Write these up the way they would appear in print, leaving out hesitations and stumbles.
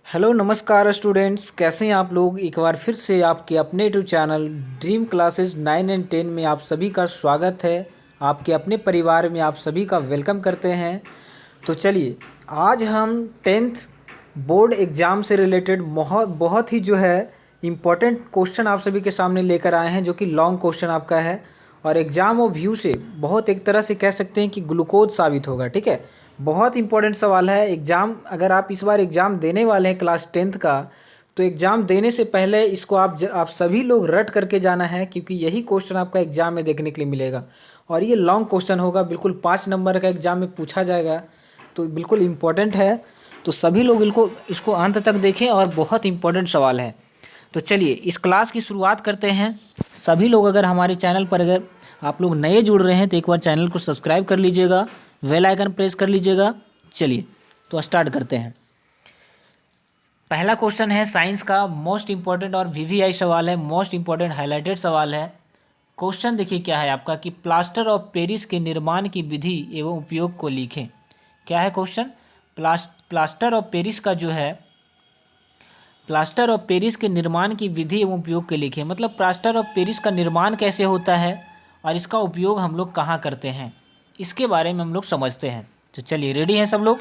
Hello नमस्कार students, कैसे हैं आप लोग। एक बार फिर से आपके अपने YouTube channel dream classes 9 and 10 में आप सभी का स्वागत है। आपके अपने परिवार में आप सभी का वेलकम करते हैं। तो चलिए, आज हम 10th बोर्ड एग्ज़ाम से रिलेटेड बहुत बहुत ही जो है इम्पोर्टेंट क्वेश्चन आप सभी के सामने लेकर आए हैं, जो कि लॉन्ग क्वेश्चन आपका है और एग्ज़ाम और व्यू से बहुत एक तरह से कह सकते हैं कि ग्लूकोज साबित होगा। ठीक है, बहुत इंपॉर्टेंट सवाल है। एग्ज़ाम अगर आप इस बार एग्ज़ाम देने वाले हैं क्लास 10th का, तो एग्ज़ाम देने से पहले इसको आप सभी लोग रट करके जाना है, क्योंकि यही क्वेश्चन आपका एग्ज़ाम में देखने के लिए मिलेगा और ये लॉन्ग क्वेश्चन होगा। बिल्कुल 5 नंबर का एग्ज़ाम में पूछा जाएगा, तो बिल्कुल इम्पोर्टेंट है। तो सभी लोग इसको अंत तक देखें और बहुत इंपॉर्टेंट सवाल है। तो चलिए इस क्लास की शुरुआत करते हैं। सभी लोग अगर हमारे चैनल पर अगर आप लोग नए जुड़ रहे हैं तो एक बार चैनल को सब्सक्राइब कर लीजिएगा, बेल आइकन प्रेस कर लीजिएगा। चलिए तो स्टार्ट करते हैं। पहला क्वेश्चन है साइंस का मोस्ट इंपॉर्टेंट और वीवीआई सवाल है, मोस्ट इंपॉर्टेंट हाईलाइटेड सवाल है। क्वेश्चन देखिए क्या है आपका कि प्लास्टर ऑफ पेरिस के निर्माण की विधि एवं उपयोग को लिखें। क्या है क्वेश्चन? प्लास्टर ऑफ पेरिस का जो है, प्लास्टर ऑफ पेरिस के निर्माण की विधि एवं उपयोग के लिखें। मतलब प्लास्टर ऑफ पेरिस का निर्माण कैसे होता है और इसका उपयोग हम लोग कहाँ करते हैं, इसके बारे में हम लोग समझते हैं। तो चलिए रेडी हैं सब लोग।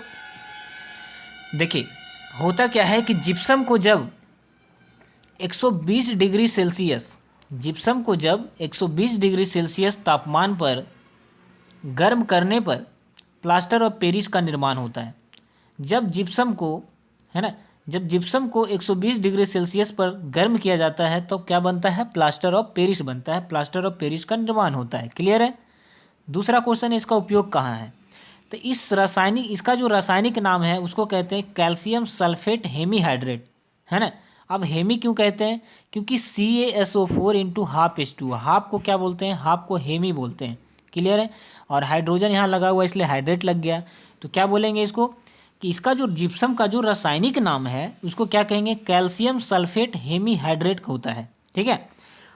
देखिए होता क्या है कि जिप्सम को जब 120 डिग्री सेल्सियस, जिप्सम को जब 120 डिग्री सेल्सियस तापमान पर गर्म करने पर प्लास्टर ऑफ पेरिस का निर्माण होता है। जब जिप्सम को, है ना, जब जिप्सम को 120 डिग्री सेल्सियस पर गर्म किया जाता है तो क्या बनता है? प्लास्टर ऑफ पेरिस बनता है। प्लास्टर ऑफ पेरिस का निर्माण होता है। क्लियर है? दूसरा क्वेश्चन है इसका उपयोग कहाँ है। तो इसका जो रासायनिक नाम है उसको कहते हैं कैल्शियम सल्फेट हेमीहाइड्रेट, है ना। अब हेमी क्यों कहते हैं? क्योंकि CaSO4 into half H2, half को क्या बोलते हैं? हाफ को हेमी बोलते हैं। क्लियर है? और हाइड्रोजन यहाँ लगा हुआ इसलिए हाइड्रेट लग गया। तो क्या बोलेंगे इसको कि इसका जो जिप्सम का जो रासायनिक नाम है उसको क्या कहेंगे? कैल्शियम सल्फेट हेमीहाइड्रेट होता है। ठीक है,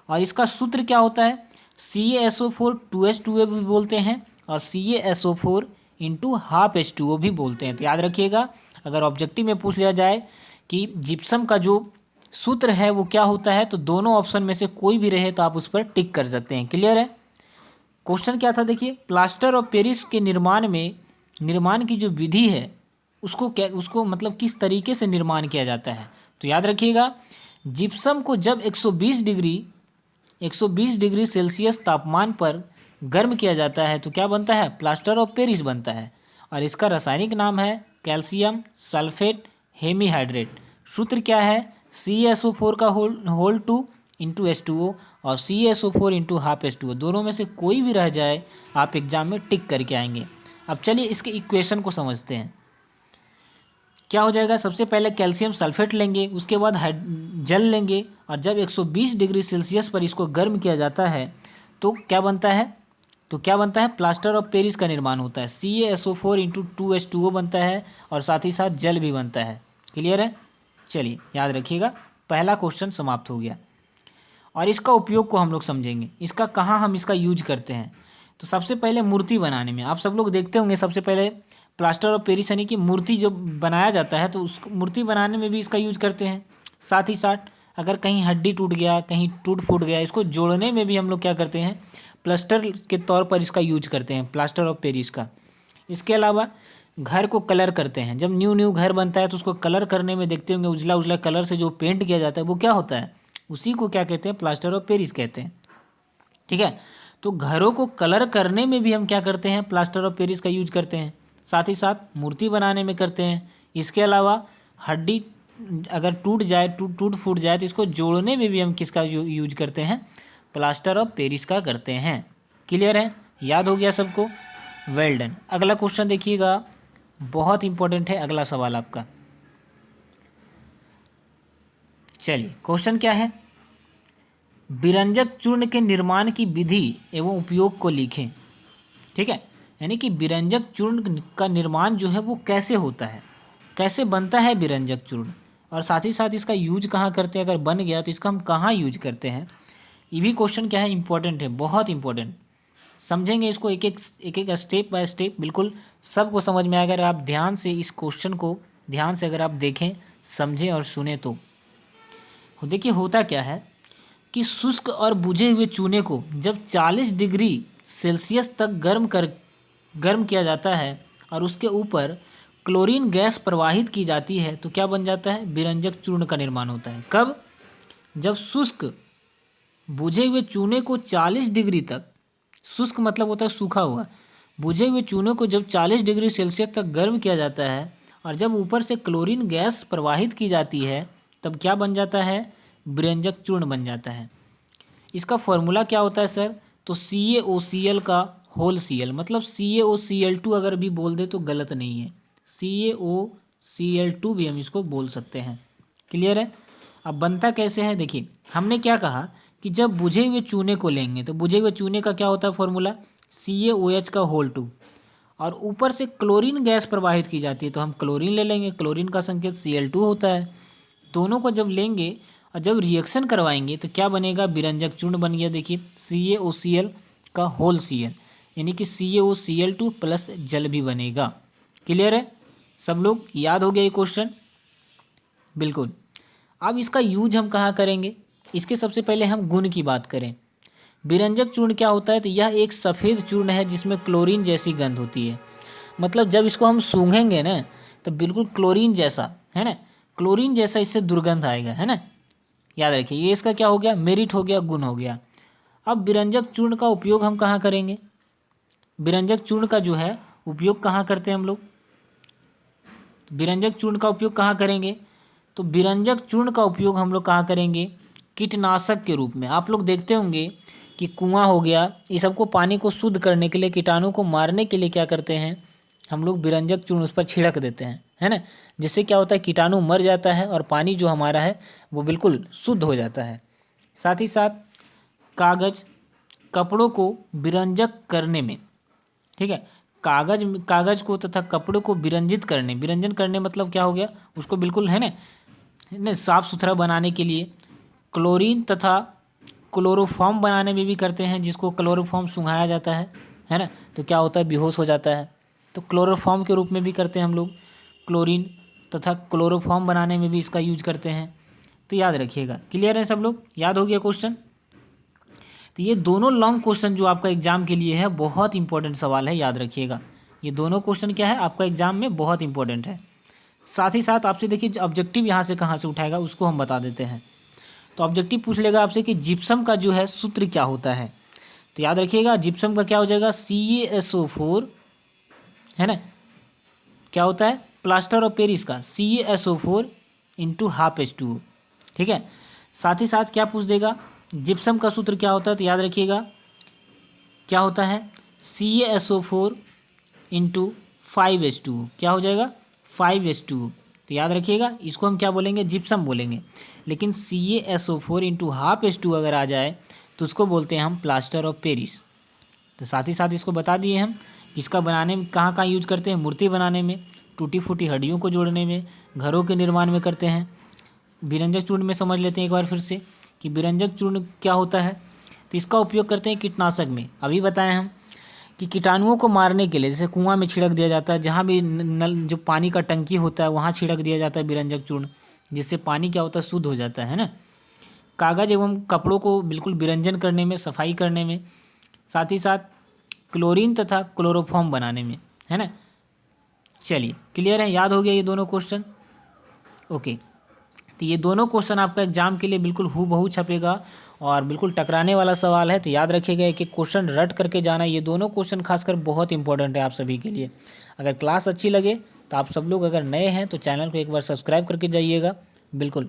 और इसका सूत्र क्या होता है? CaSO4 2H2O भी बोलते हैं और CaSO4 इंटू हाफ H2O भी बोलते हैं। तो याद रखिएगा, अगर ऑब्जेक्टिव में पूछ लिया जाए कि जिप्सम का जो सूत्र है वो क्या होता है, तो दोनों ऑप्शन में से कोई भी रहे तो आप उस पर टिक कर सकते हैं। क्लियर है? क्वेश्चन क्या था देखिए, प्लास्टर ऑफ पेरिस के निर्माण की जो विधि है उसको मतलब किस तरीके से निर्माण किया जाता है। तो याद रखिएगा, जिप्सम को जब 120 डिग्री सेल्सियस तापमान पर गर्म किया जाता है तो क्या बनता है? प्लास्टर ऑफ पेरिस बनता है और इसका रासायनिक नाम है कैल्शियम सल्फेट हेमीहाइड्रेट। सूत्र क्या है? CaSO4 का होल 2 इंटू H2O और CaSO4 इंटू हाफ H2O। दोनों में से कोई भी रह जाए आप एग्जाम में टिक करके आएंगे। अब चलिए इसके इक्वेशन को समझते हैं। क्या हो जाएगा? सबसे पहले कैल्शियम सल्फेट लेंगे, उसके बाद जल लेंगे और जब 120 डिग्री सेल्सियस पर इसको गर्म किया जाता है तो क्या बनता है? प्लास्टर ऑफ पेरिस का निर्माण होता है। CaSO4 इंटू 2H2O बनता है और साथ ही साथ जल भी बनता है। क्लियर है? चलिए याद रखिएगा, पहला क्वेश्चन समाप्त हो गया। और इसका उपयोग को हम लोग समझेंगे, इसका कहाँ हम इसका यूज करते हैं। तो सबसे पहले मूर्ति बनाने में आप सब लोग देखते होंगे, सबसे पहले प्लास्टर ऑफ पेरिस यानी कि मूर्ति जो बनाया जाता है तो उस मूर्ति बनाने में भी इसका यूज करते हैं। साथ ही साथ अगर कहीं हड्डी टूट गया, कहीं टूट फूट गया, इसको जोड़ने में भी हम लोग क्या करते हैं? प्लास्टर के तौर पर इसका यूज करते हैं, प्लास्टर ऑफ पेरिस का। इसके अलावा घर को कलर करते हैं, जब न्यू घर बनता है तो उसको कलर करने में देखते होंगे उजला उजला कलर से जो पेंट किया जाता है वो क्या होता है? उसी को क्या कहते हैं? प्लास्टर ऑफ पेरिस कहते हैं। ठीक है, तो घरों को कलर करने में भी हम क्या करते हैं? प्लास्टर ऑफ पेरिस का यूज करते हैं। साथ ही साथ मूर्ति बनाने में करते हैं। इसके अलावा हड्डी अगर टूट जाए, टूट फूट जाए तो इसको जोड़ने में भी हम किसका यूज करते हैं? प्लास्टर ऑफ पेरिस का करते हैं। क्लियर है? याद हो गया सबको? Well done. अगला क्वेश्चन देखिएगा, बहुत इंपॉर्टेंट है अगला सवाल आपका। चलिए क्वेश्चन क्या है? बिरंजक चूर्ण के निर्माण की विधि एवं उपयोग को लिखें। ठीक है, यानी कि बिरंजक चूर्ण का निर्माण जो है वो कैसे होता है, कैसे बनता है बिरंजक चूर्ण, और साथ ही साथ इसका यूज कहाँ करते हैं। अगर बन गया तो इसका हम कहाँ यूज करते हैं। ये भी क्वेश्चन क्या है? इंपॉर्टेंट है, बहुत इंपॉर्टेंट। समझेंगे इसको एक एक स्टेप बाय स्टेप, बिल्कुल सबको समझ में आएगा। अगर आप ध्यान से इस क्वेश्चन को ध्यान से अगर आप देखें समझें और सुने तो देखिए होता क्या है कि शुष्क और बुझे हुए चूने को जब 40 डिग्री सेल्सियस तक गर्म किया जाता है और उसके ऊपर क्लोरीन गैस प्रवाहित की जाती है तो क्या बन जाता है, विरंजक चूर्ण का निर्माण होता है। कब? जब शुष्क बुझे हुए चूने को 40 डिग्री तक, शुष्क मतलब होता है सूखा हुआ, बुझे हुए चूने को जब 40 डिग्री सेल्सियस तक गर्म किया जाता है और जब ऊपर से क्लोरीन गैस प्रवाहित की जाती है तब क्या बन जाता है, विरंजक चूर्ण बन जाता है। इसका फॉर्मूला क्या होता है सर? तो CaOCl का होल Cl, मतलब CaOCl2 अगर भी बोल दे तो गलत नहीं है, CaOCl2 भी हम इसको बोल सकते हैं। क्लियर है? अब बनता कैसे है देखिए, हमने क्या कहा कि जब बुझे हुए चूने को लेंगे तो बुझे हुए चूने का क्या होता है फॉर्मूला, CaOH का होल 2, और ऊपर से क्लोरीन गैस प्रवाहित की जाती है तो हम क्लोरीन ले लेंगे, क्लोरीन का संकेत Cl2 होता है। दोनों को जब लेंगे और जब रिएक्शन करवाएंगे तो क्या बनेगा, विरंजक चूर्ण बन गया। देखिए CaOCl का होल Cl, यानी कि CaOCl2 प्लस जल भी बनेगा। क्लियर है? सब लोग याद हो गया ये क्वेश्चन? बिल्कुल। अब इसका यूज हम कहाँ करेंगे, इसके सबसे पहले हम गुण की बात करें। विरंजक चूर्ण क्या होता है, तो यह एक सफ़ेद चूर्ण है जिसमें क्लोरीन जैसी गंध होती है। मतलब जब इसको हम सूंघेंगे ना तो बिल्कुल क्लोरीन जैसा, है ना, क्लोरीन जैसा इससे दुर्गंध आएगा, है ना। याद रखिए ये इसका क्या हो गया, मेरिट हो गया, गुण हो गया। अब विरंजक चूर्ण का उपयोग हम कहाँ करेंगे, विरंजक चूर्ण का जो है उपयोग कहाँ करते हैं हम लोग, विरंजक चूर्ण का उपयोग कहाँ करेंगे, तो विरंजक चूर्ण का उपयोग हम लोग कहाँ करेंगे, कीटनाशक के रूप में। आप लोग देखते होंगे कि कुआं हो गया, ये सबको पानी को शुद्ध करने के लिए, कीटाणु को मारने के लिए क्या करते हैं हम लोग, विरंजक चूर्ण उस पर छिड़क देते हैं, है ना। जिससे क्या होता है, कीटाणु मर जाता है और पानी जो हमारा है वो बिल्कुल शुद्ध हो जाता है। साथ ही साथ कागज़, कपड़ों को विरंजक करने में, ठीक है, कागज़ को तथा कपड़ों को विरंजन करने मतलब क्या हो गया, उसको बिल्कुल है ना साफ़ सुथरा बनाने के लिए क्लोरीन तथा क्लोरोफॉर्म बनाने में भी करते हैं, जिसको क्लोरोफॉर्म सुंघाया जाता है ना, तो क्या होता है, बेहोश हो जाता है। तो क्लोरोफॉर्म के रूप में भी करते हैं हम लोग, क्लोरीन तथा क्लोरोफॉर्म बनाने में भी इसका यूज करते हैं। तो याद रखिएगा। क्लियर है सब लोग? याद हो गया क्वेश्चन? तो ये दोनों लॉन्ग क्वेश्चन जो आपका एग्जाम के लिए है बहुत इंपॉर्टेंट सवाल है, याद रखिएगा। ये दोनों क्वेश्चन क्या है आपका एग्जाम में बहुत इंपॉर्टेंट है। साथ ही साथ आपसे देखिए ऑब्जेक्टिव यहाँ से कहाँ से उठाएगा उसको हम बता देते हैं। तो ऑब्जेक्टिव पूछ लेगा आपसे कि जिप्सम का जो है सूत्र क्या होता है। तो याद रखिएगा जिप्सम का क्या हो जाएगा, CaSO4, है ना, क्या होता है, प्लास्टर ऑफ पेरिस का CaSO4 × ½ H2O, ठीक है। साथ ही साथ क्या पूछ देगा, जिप्सम का सूत्र क्या होता है, तो याद रखिएगा क्या होता है, CaSO4 × 5H2O, क्या हो जाएगा, 5H2O। तो याद रखिएगा इसको हम क्या बोलेंगे, जिप्सम बोलेंगे। लेकिन CaSO4 × ½ H2O अगर आ जाए तो उसको बोलते हैं हम प्लास्टर ऑफ पेरिस। तो साथ ही साथ इसको बता दिए हम इसका बनाने में कहाँ कहाँ यूज करते हैं, मूर्ति बनाने में, टूटी फूटी हड्डियों को जोड़ने में, घरों के निर्माण में करते हैं। विरंजक चूर्ण में समझ लेते हैं एक बार फिर से कि विरंजक चूर्ण क्या होता है। तो इसका उपयोग करते हैं कीटनाशक में। अभी बताएं हम कि कीटाणुओं को मारने के लिए जैसे कुआं में छिड़क दिया जाता है, जहाँ भी नल जो पानी का टंकी होता है वहाँ छिड़क दिया जाता है विरंजक चूर्ण, जिससे पानी क्या होता है, शुद्ध हो जाता है ना। कागज़ एवं कपड़ों को बिल्कुल विरंजन करने में, सफाई करने में, साथ ही साथ क्लोरीन तथा क्लोरोफॉर्म बनाने में, है ना। चलिए क्लियर है, याद हो गया ये दोनों क्वेश्चन? ओके। तो ये दोनों क्वेश्चन आपका एग्जाम के लिए बिल्कुल हूबहू छपेगा और बिल्कुल टकराने वाला सवाल है। तो याद रखिएगा एक एक क्वेश्चन रट करके जाना। ये दोनों क्वेश्चन खासकर बहुत इंपॉर्टेंट है आप सभी के लिए। अगर क्लास अच्छी लगे तो आप सब लोग अगर नए हैं तो चैनल को एक बार सब्सक्राइब करके जाइएगा, बिल्कुल।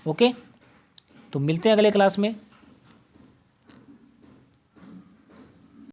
ओके, तो मिलते हैं अगले क्लास में।